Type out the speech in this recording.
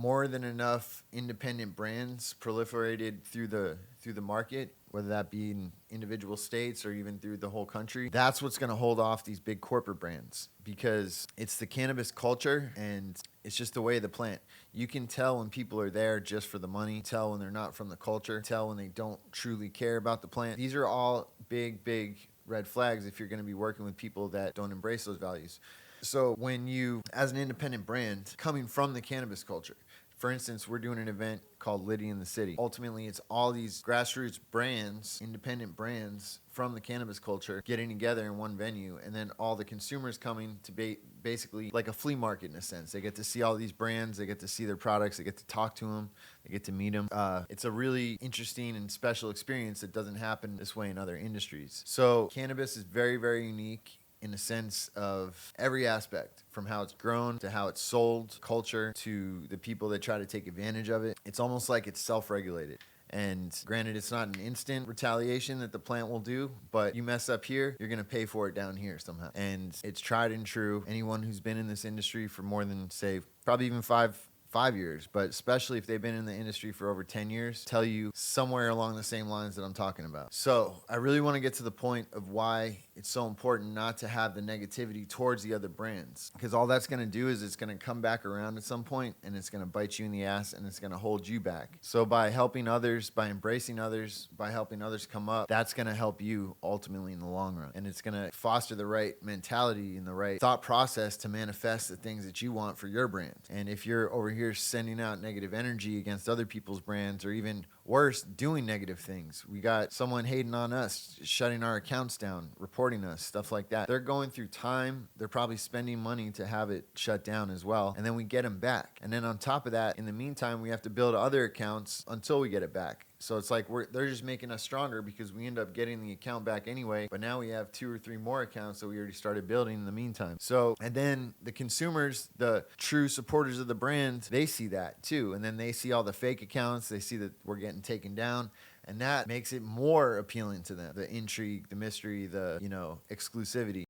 more than enough independent brands proliferated through the market, whether that be in individual states or even through the whole country, that's what's going to hold off these big corporate brands, because it's the cannabis culture and it's just the way of the plant. You can tell when people are there just for the money, tell when they're not from the culture, tell when they don't truly care about the plant. These are all big red flags if you're going to be working with people that don't embrace those values. So when you, as an independent brand coming from the cannabis culture, for instance, we're doing an event called Liddy in the City. Ultimately, it's all these grassroots brands, independent brands from the cannabis culture getting together in one venue, and then all the consumers coming to be basically like a flea market in a sense. They get to see all these brands, they get to see their products, they get to talk to them, they get to meet them. It's a really interesting and special experience that doesn't happen this way in other industries. So cannabis is very unique in the sense of every aspect, from how it's grown to how it's sold, culture, to the people that try to take advantage of it. It's almost like it's self-regulated. And granted, it's not an instant retaliation that the plant will do, but you mess up here, you're going to pay for it down here somehow. And it's tried and true. Anyone who's been in this industry for more than, say, probably even five years, but especially if they've been in the industry for over 10 years, tell you somewhere along the same lines that I'm talking about. So I really want to get to the point of why it's so important not to have the negativity towards the other brands, because all that's going to do is it's going to come back around at some point and it's going to bite you in the ass and it's going to hold you back. So by helping others, by embracing others, by helping others come up, that's going to help you ultimately in the long run. And it's going to foster the right mentality and the right thought process to manifest the things that you want for your brand. And if you're over here sending out negative energy against other people's brands, or even worse, doing negative things. We got someone hating on us, shutting our accounts down, reporting us, stuff like that. They're going through time. They're probably spending money to have it shut down as well. And then we get them back. And then on top of that, in the meantime, we have to build other accounts until we get it back. So it's like they're just making us stronger because we end up getting the account back anyway. But now we have 2 or 3 more accounts that we already started building in the meantime. So, and then the consumers, the true supporters of the brand, they see that too. And then they see all the fake accounts. They see that we're getting taken down. And that makes it more appealing to them. The intrigue, the mystery, the, exclusivity.